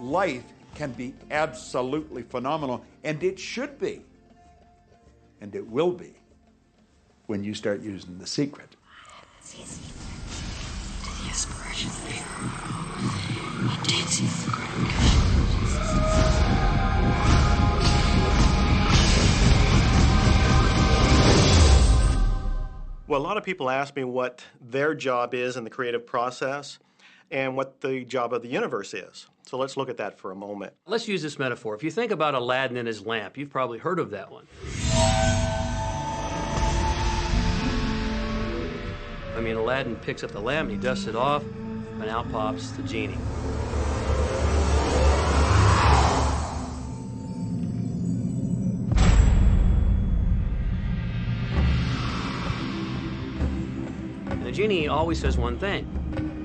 life can be absolutely phenomenal, and it should be, and it will be, when you start using the secret. It's easy. The aspiration fear. It takes you for granted. Well, a lot of people ask me what their job is in the creative process and what the job of the universe is. So let's look at that for a moment. Let's use this metaphor. If you think about Aladdin and his lamp, you've probably heard of that one. I mean, Aladdin picks up the lamp, and he dusts it off, and out pops the genie. And the genie always says one thing.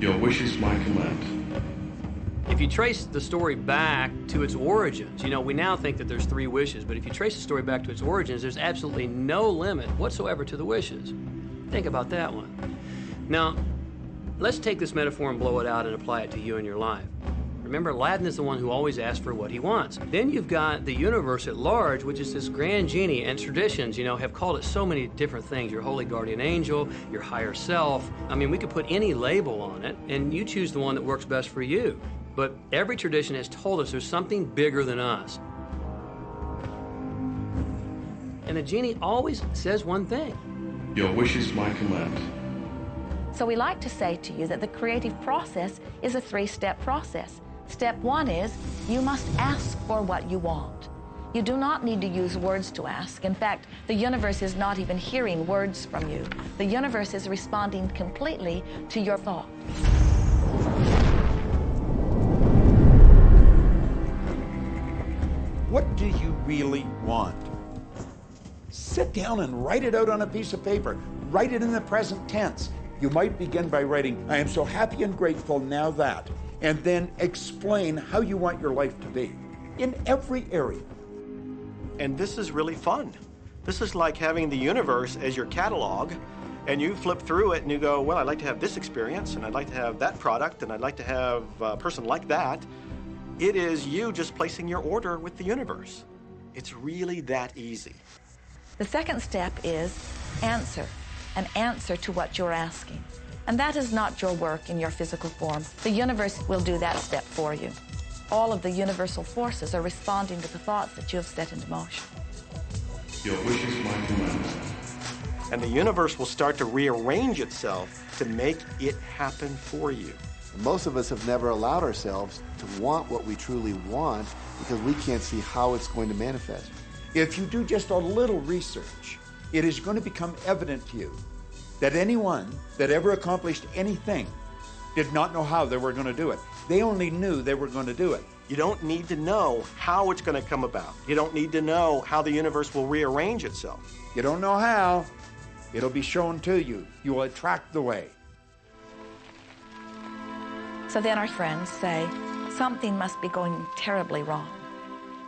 Your wish is my command. If you trace the story back to its origins, you know, we now think that there's 3 wishes, but if you trace the story back to its origins, there's absolutely no limit whatsoever to the wishes. Think about that one. Now, let's take this metaphor and blow it out and apply it to you in your life. Remember, Aladdin is the one who always asks for what he wants. Then you've got the universe at large, which is this grand genie, and traditions, you know, have called it so many different things. Your holy guardian angel, your higher self. I mean, we could put any label on it, and you choose the one that works best for you. But every tradition has told us there's something bigger than us. And the genie always says one thing. Your wish is my command. So we like to say to you that the creative process is a 3-step process. Step 1 is you must ask for what you want. You do not need to use words to ask. In fact, the universe is not even hearing words from you. The universe is responding completely to your thought. What do you really want? Sit down and write it out on a piece of paper. Write it in the present tense. You might begin by writing, I am so happy and grateful now that, and then explain how you want your life to be in every area. And this is really fun. This is like having the universe as your catalog, and you flip through it and you go, well, I'd like to have this experience, and I'd like to have that product, and I'd like to have a person like that. It is you just placing your order with the universe. It's really that easy. The second step is answer, an answer to what you're asking. And that is not your work in your physical form. The universe will do that step for you. All of the universal forces are responding to the thoughts that you have set into motion. Your wish is my command. And the universe will start to rearrange itself to make it happen for you. Most of us have never allowed ourselves to want what we truly want because we can't see how it's going to manifest. If you do just a little research, it is going to become evident to you that anyone that ever accomplished anything did not know how they were going to do it. They only knew they were going to do it. You don't need to know how it's going to come about. You don't need to know how the universe will rearrange itself. You don't know how. It'll be shown to you. You will attract the way. So then our friends say, something must be going terribly wrong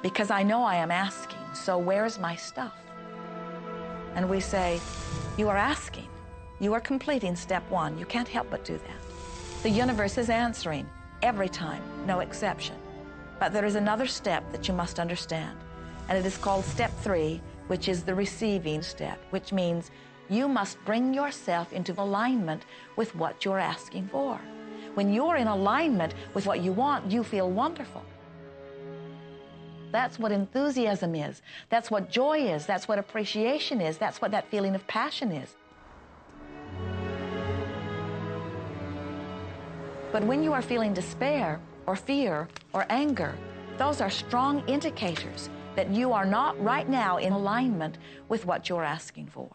because I know I am asking, so where's my stuff? And we say, you are asking. You are completing step 1. You can't help but do that. The universe is answering every time, no exception. But there is another step that you must understand, and it is called step 3, which is the receiving step, which means you must bring yourself into alignment with what you're asking for. When you're in alignment with what you want, you feel wonderful. That's what enthusiasm is. That's what joy is. That's what appreciation is. That's what that feeling of passion is. But when you are feeling despair or fear or anger, those are strong indicators that you are not right now in alignment with what you're asking for.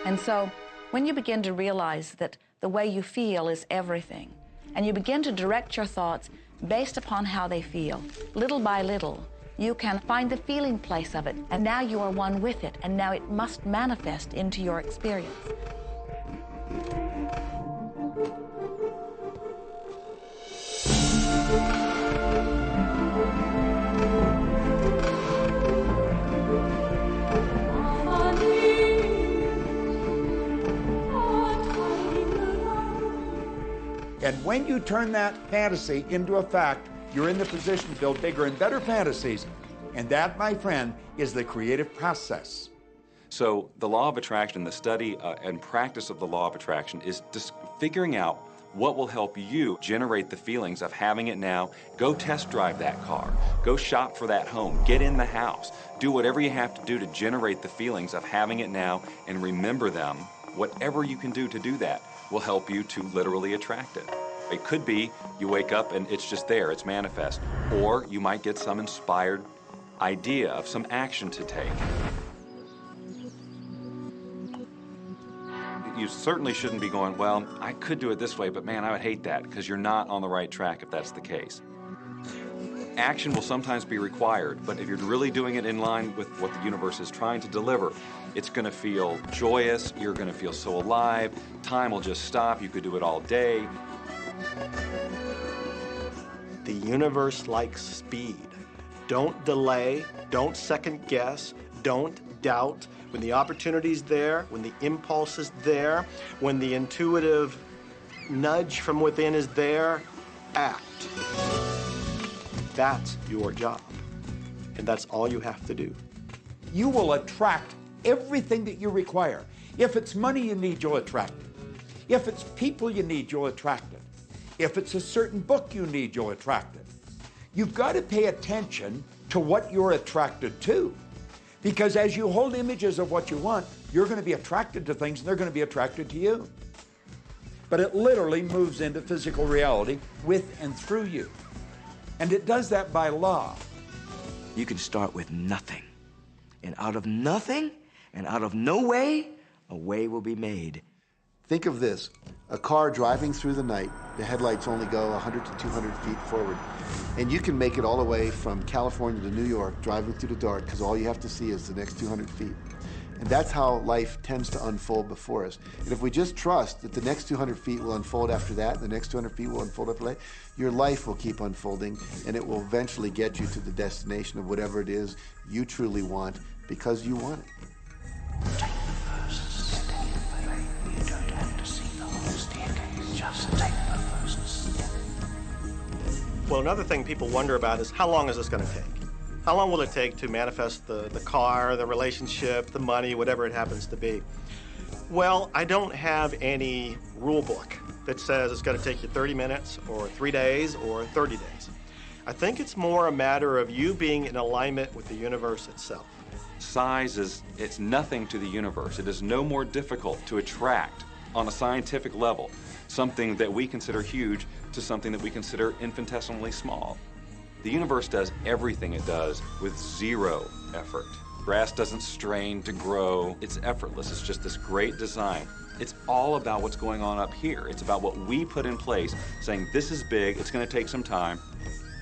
And so when you begin to realize that the way you feel is everything, and you begin to direct your thoughts based upon how they feel, little by little, you can find the feeling place of it, and now you are one with it, and now it must manifest into your experience. And when you turn that fantasy into a fact, you're in the position to build bigger and better fantasies. And that, my friend, is the creative process. So the law of attraction, the study and practice of the law of attraction is just figuring out what will help you generate the feelings of having it now. Go test drive that car. Go shop for that home. Get in the house. Do whatever you have to do to generate the feelings of having it now and remember them. Whatever you can do to do that will help you to literally attract it. It could be you wake up and it's just there, it's manifest. Or you might get some inspired idea of some action to take. You certainly shouldn't be going, well, I could do it this way, but man, I would hate that, because you're not on the right track if that's the case. Action will sometimes be required, but if you're really doing it in line with what the universe is trying to deliver, it's going to feel joyous, you're going to feel so alive, time will just stop, you could do it all day. The universe likes speed. Don't delay, don't second guess, don't doubt. When the opportunity's there, when the impulse is there, when the intuitive nudge from within is there, act. That's your job. And that's all you have to do. You will attract everything that you require. If it's money you need, you'll attract it. If it's people you need, you'll attract it. If it's a certain book you need, you'll attract it. You've got to pay attention to what you're attracted to. Because as you hold images of what you want, you're going to be attracted to things and they're going to be attracted to you. But it literally moves into physical reality with and through you. And it does that by law. You can start with nothing. And out of nothing and out of no way, a way will be made. Think of this, a car driving through the night, the headlights only go 100 to 200 feet forward, and you can make it all the way from California to New York driving through the dark because all you have to see is the next 200 feet. And that's how life tends to unfold before us. And if we just trust that the next 200 feet will unfold after that, the next 200 feet will unfold after that, your life will keep unfolding and it will eventually get you to the destination of whatever it is you truly want because you want it. Take the first step. You don't have to see the whole staircase. Just take the first step. Well, another thing people wonder about is how long is this going to take? How long will it take to manifest the car, the relationship, the money, whatever it happens to be? Well, I don't have any rule book that says it's going to take you 30 minutes or 3 days or 30 days. I think it's more a matter of you being in alignment with the universe itself. Size it's nothing to the universe. It is no more difficult to attract on a scientific level something that we consider huge to something that we consider infinitesimally small. The universe does everything it does with zero effort. Grass doesn't strain to grow. It's effortless. It's just this great design. It's all about what's going on up here. It's about what we put in place, saying this is big, it's going to take some time.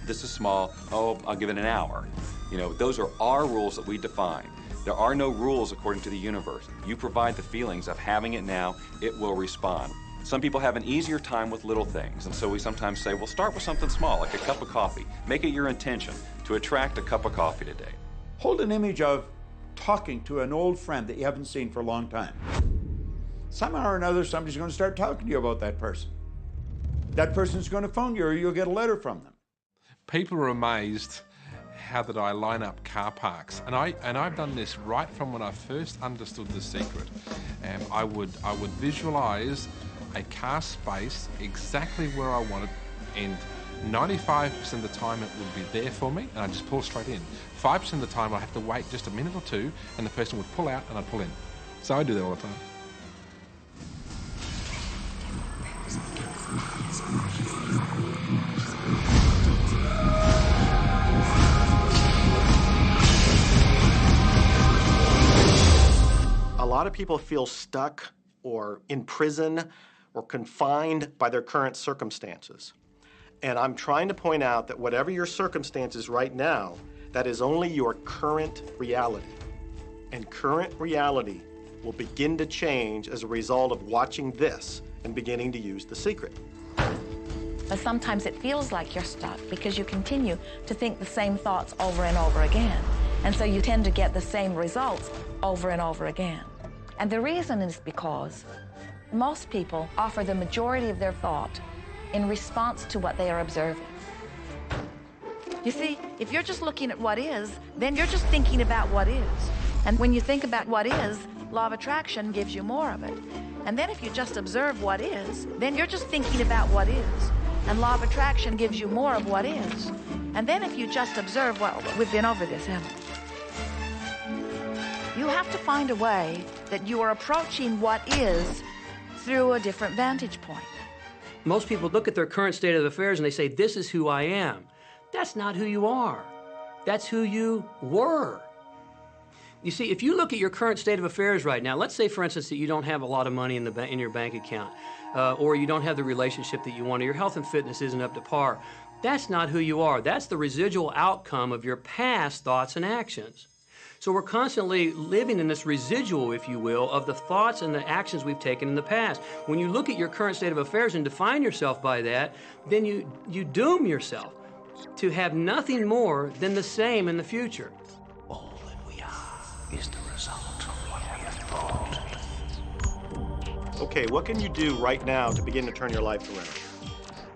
This is small, oh, I'll give it an hour. You know, those are our rules that we define. There are no rules according to the universe. You provide the feelings of having it now, it will respond. Some people have an easier time with little things, and so we sometimes say, well, start with something small, like a cup of coffee. Make it your intention to attract a cup of coffee today. Hold an image of talking to an old friend that you haven't seen for a long time. Somehow or another, somebody's going to start talking to you about that person. That person's going to phone you or you'll get a letter from them. People are amazed how that I line up car parks, and I've done this right from when I first understood the secret. I would visualize a car space exactly where I want it, and 95% of the time it would be there for me, and I'd just pull straight in. 5% of the time I'd have to wait just a minute or two, and the person would pull out and I'd pull in. So I do that all the time. A lot of people feel stuck or in prison or confined by their current circumstances. And I'm trying to point out that whatever your circumstances right now, that is only your current reality. And current reality will begin to change as a result of watching this and beginning to use the secret. But sometimes it feels like you're stuck because you continue to think the same thoughts over and over again. And so you tend to get the same results over and over again. And the reason is because most people offer the majority of their thought in response to what they are observing. You see, if you're just looking at what is, then you're just thinking about what is. And when you think about what is, law of attraction gives you more of it. And then if you just observe what is, then you're just thinking about what is. And law of attraction gives you more of what is. And then if you just observe, well, we've been over this, haven't we? You have to find a way that you are approaching what is through a different vantage point. Most people look at their current state of affairs and they say, this is who I am. That's not who you are. That's who you were. You see, if you look at your current state of affairs right now, let's say, for instance, that you don't have a lot of money in your bank account, or you don't have the relationship that you want, or your health and fitness isn't up to par. That's not who you are. That's the residual outcome of your past thoughts and actions. So we're constantly living in this residual, if you will, of the thoughts and the actions we've taken in the past. When you look at your current state of affairs and define yourself by that, then you doom yourself to have nothing more than the same in the future. All that we are is the result of what we have thought. Okay, what can you do right now to begin to turn your life around?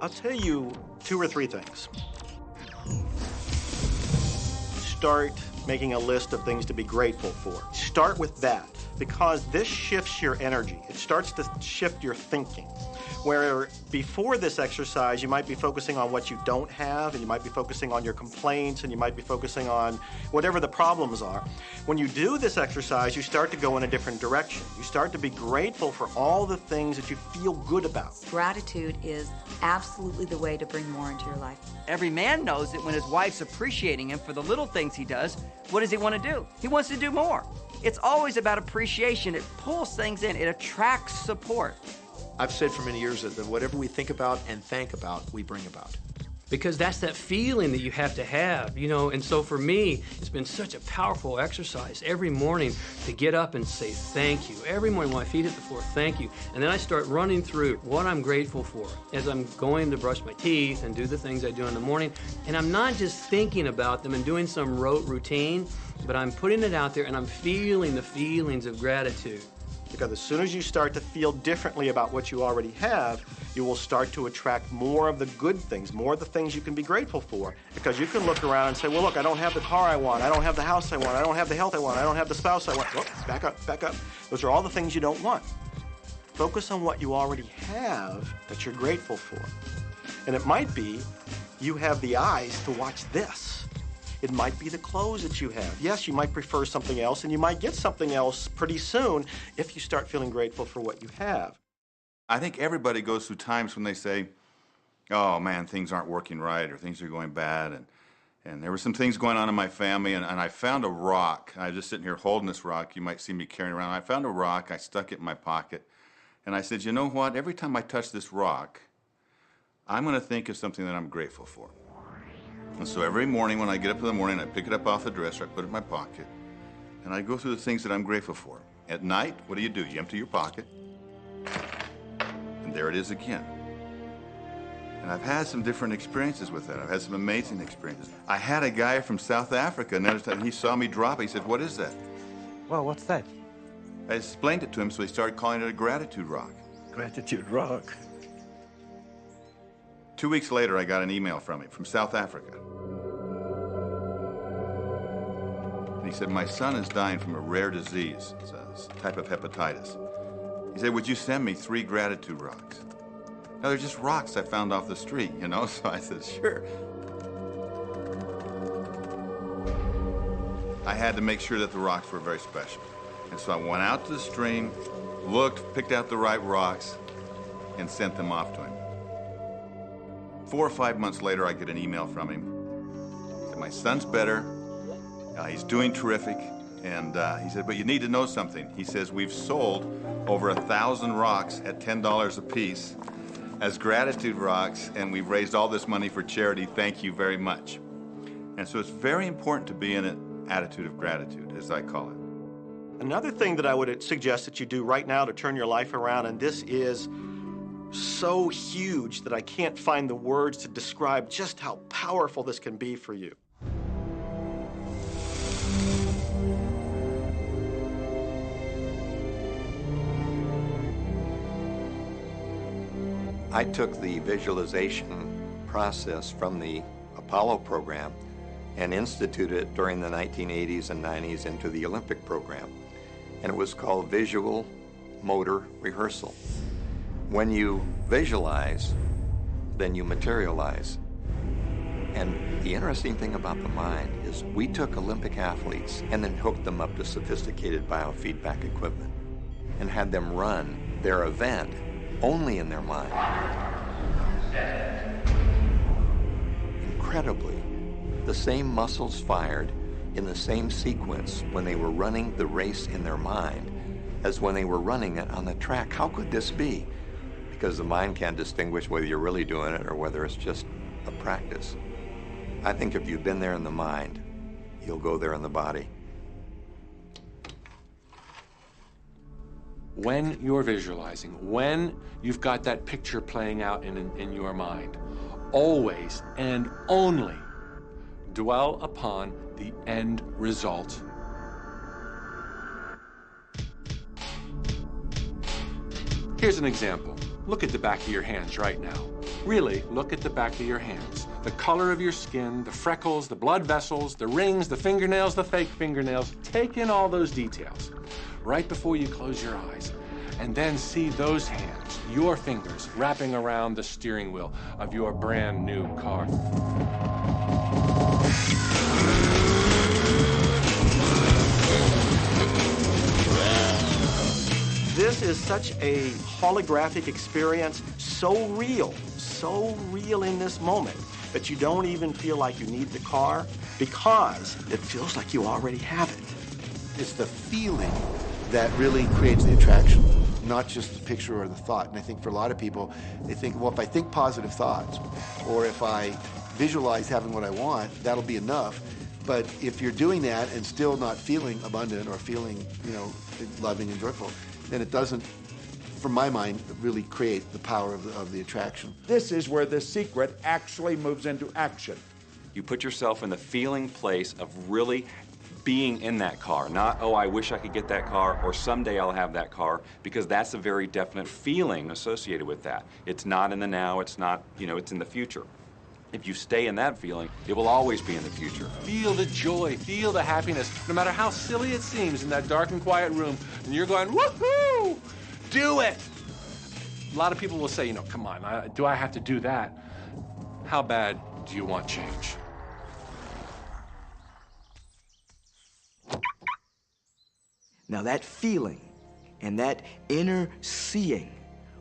I'll tell you 2 or 3 things. Start making a list of things to be grateful for. Start with that, because this shifts your energy. It starts to shift your thinking. Where before this exercise, you might be focusing on what you don't have, and you might be focusing on your complaints, and you might be focusing on whatever the problems are. When you do this exercise, you start to go in a different direction. You start to be grateful for all the things that you feel good about. Gratitude is absolutely the way to bring more into your life. Every man knows that when his wife's appreciating him for the little things he does, what does he want to do? He wants to do more. It's always about appreciation. It pulls things in. It attracts support. I've said for many years that whatever we think about and thank about, we bring about. Because that's that feeling that you have to have, you know. And so for me, it's been such a powerful exercise every morning to get up and say thank you. Every morning when my feet hit the floor, thank you. And then I start running through what I'm grateful for as I'm going to brush my teeth and do the things I do in the morning. And I'm not just thinking about them and doing some rote routine, but I'm putting it out there and I'm feeling the feelings of gratitude. Because as soon as you start to feel differently about what you already have, you will start to attract more of the good things, more of the things you can be grateful for. Because you can look around and say, well, look, I don't have the car I want, I don't have the house I want, I don't have the health I want, I don't have the spouse I want. Oh, back up, back up. Those are all the things you don't want. Focus on what you already have that you're grateful for. And it might be you have the eyes to watch this. It might be the clothes that you have. Yes, you might prefer something else, and you might get something else pretty soon if you start feeling grateful for what you have. I think everybody goes through times when they say, oh man, things aren't working right, or things are going bad, and there were some things going on in my family, and I found a rock. I was just sitting here holding this rock. You might see me carrying around. I found a rock. I stuck it in my pocket, and I said, you know what? Every time I touch this rock, I'm going to think of something that I'm grateful for. And so every morning when I get up in the morning, I pick it up off the dresser, I put it in my pocket, and I go through the things that I'm grateful for. At night, what do? You empty your pocket, and there it is again. And I've had some different experiences with that. I've had some amazing experiences. I had a guy from South Africa, and he saw me drop it. He said, what is that? Well, what's that? I explained it to him, so he started calling it a gratitude rock. Gratitude rock. 2 weeks later, I got an email from him, from South Africa. And he said, my son is dying from a rare disease. It's a type of hepatitis. He said, would you send me 3 gratitude rocks? Now, they're just rocks I found off the street, you know? So I said, sure. I had to make sure that the rocks were very special. And so I went out to the stream, looked, picked out the right rocks, and sent them off to him. 4 or 5 months later, I get an email from him. He said, my son's better. He's doing terrific. And he said, but you need to know something. He says, we've sold over 1,000 rocks at $10 a piece as gratitude rocks, and we've raised all this money for charity. Thank you very much. And so it's very important to be in an attitude of gratitude, as I call it. Another thing that I would suggest that you do right now to turn your life around, and this is so huge that I can't find the words to describe just how powerful this can be for you. I took the visualization process from the Apollo program and instituted it during the 1980s and 90s into the Olympic program. And it was called visual motor rehearsal. When you visualize, then you materialize. And the interesting thing about the mind is we took Olympic athletes and then hooked them up to sophisticated biofeedback equipment and had them run their event only in their mind. Incredibly, the same muscles fired in the same sequence when they were running the race in their mind as when they were running it on the track. How could this be? Because the mind can't distinguish whether you're really doing it or whether it's just a practice. I think if you've been there in the mind, you'll go there in the body. When you're visualizing, when you've got that picture playing out in your mind, always and only dwell upon the end result. Here's an example. Look at the back of your hands right now. Really, look at the back of your hands. The color of your skin, the freckles, the blood vessels, the rings, the fingernails, the fake fingernails. Take in all those details right before you close your eyes. And then see those hands, your fingers, wrapping around the steering wheel of your brand new car. This is such a holographic experience, so real in this moment, that you don't even feel like you need the car because it feels like you already have it. It's the feeling that really creates the attraction, not just the picture or the thought. And I think for a lot of people, they think, well, if I think positive thoughts, or if I visualize having what I want, that'll be enough. But if you're doing that and still not feeling abundant or feeling, loving and joyful, then it doesn't, from my mind, really create the power of the attraction. This is where the secret actually moves into action. You put yourself in the feeling place of really being in that car, not, oh, I wish I could get that car, or someday I'll have that car, because that's a very definite feeling associated with that. It's not in the now, it's not, it's in the future. If you stay in that feeling, it will always be in the future. Feel the joy, feel the happiness, no matter how silly it seems in that dark and quiet room, and you're going, woohoo, do it. A lot of people will say, come on, do I have to do that? How bad do you want change? Now that feeling and that inner seeing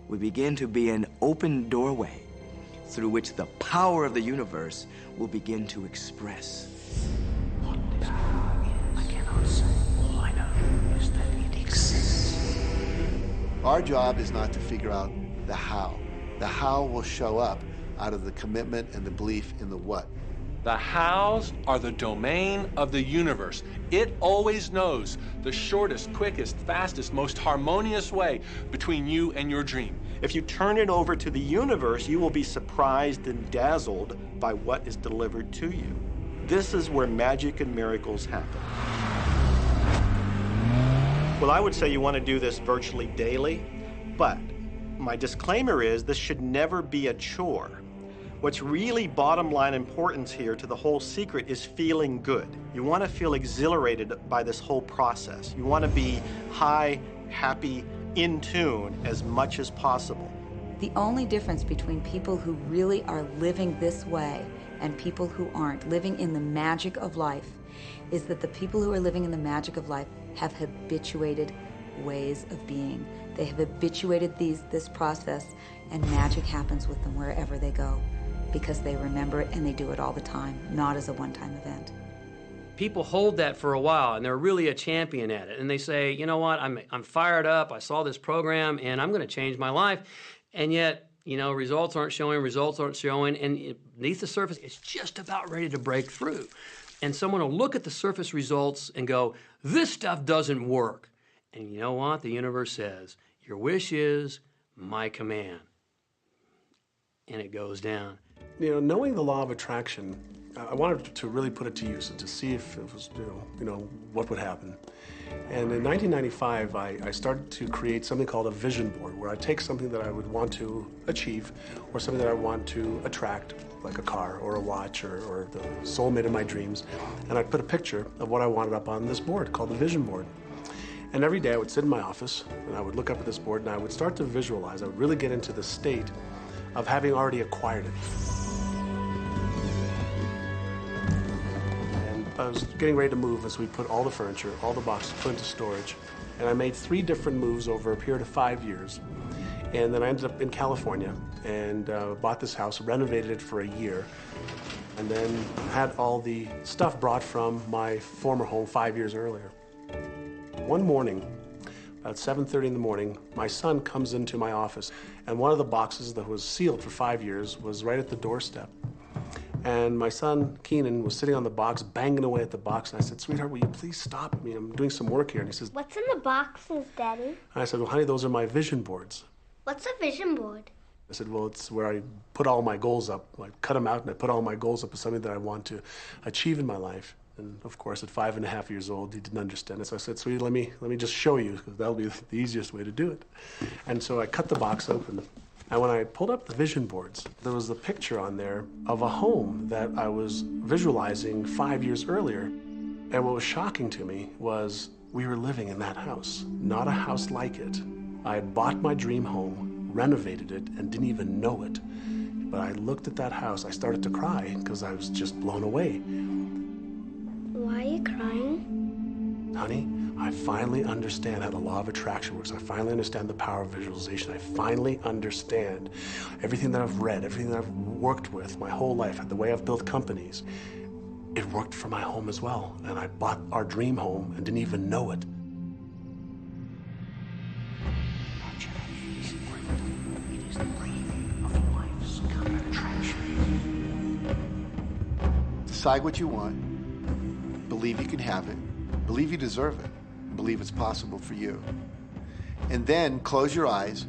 will begin to be an open doorway through which the power of the universe will begin to express. What this power is, I cannot say. All I know is that it exists. Our job is not to figure out the how. The how will show up out of the commitment and the belief in the what. The hows are the domain of the universe. It always knows the shortest, quickest, fastest, most harmonious way between you and your dream. If you turn it over to the universe, you will be surprised and dazzled by what is delivered to you. This is where magic and miracles happen. Well, I would say you want to do this virtually daily, but my disclaimer is this should never be a chore. What's really bottom line importance here to the whole secret is feeling good. You want to feel exhilarated by this whole process. You want to be high, happy, in tune as much as possible. The only difference between people who really are living this way and people who aren't, living in the magic of life, is that the people who are living in the magic of life have habituated ways of being. They have habituated this process, and magic happens with them wherever they go, because they remember it and they do it all the time, not as a one-time event. People hold that for a while, and they're really a champion at it. And they say, you know what, I'm fired up, I saw this program, and I'm going to change my life. And yet, results aren't showing, and beneath the surface, it's just about ready to break through. And someone will look at the surface results and go, this stuff doesn't work. And you know what? The universe says, your wish is my command. And it goes down. Knowing the law of attraction I wanted to really put it to use and to see if it was, what would happen. And in 1995, I started to create something called a vision board, where I take something that I would want to achieve or something that I want to attract, like a car or a watch or the soulmate of my dreams, and I'd put a picture of what I wanted up on this board called the vision board. And every day I would sit in my office and I would look up at this board and I would start to visualize. I would really get into the state of having already acquired it. I was getting ready to move as we put all the furniture, all the boxes put into storage. And I made 3 different moves over a period of 5 years. And then I ended up in California and bought this house, renovated it for a year, and then had all the stuff brought from my former home 5 years earlier. One morning, about 7:30 in the morning, my son comes into my office, and one of the boxes that was sealed for 5 years was right at the doorstep. And my son, Keenan, was sitting on the box, banging away at the box. And I said, "Sweetheart, will you please stop? I mean, I'm doing some work here." And he says, "What's in the boxes, Daddy?" And I said, "Well, honey, those are my vision boards." "What's a vision board?" I said, "Well, it's where I put all my goals up. I cut them out and I put all my goals up as something that I want to achieve in my life." And of course, at 5.5 years old, he didn't understand it. So I said, "Sweetie, let me just show you, because that'll be the easiest way to do it." And so I cut the box open. And when I pulled up the vision boards, there was a picture on there of a home that I was visualizing 5 years earlier. And what was shocking to me was we were living in that house, not a house like it. I had bought my dream home, renovated it, and didn't even know it. But I looked at that house, I started to cry because I was just blown away. Why are you crying? Honey, I finally understand how the law of attraction works. I finally understand the power of visualization. I finally understand everything that I've read, everything that I've worked with my whole life, the way I've built companies. It worked for my home as well. And I bought our dream home and didn't even know it. It is the breathing of life's common attraction. Decide what you want. Believe you can have it. Believe you deserve it. Believe it's possible for you. And then close your eyes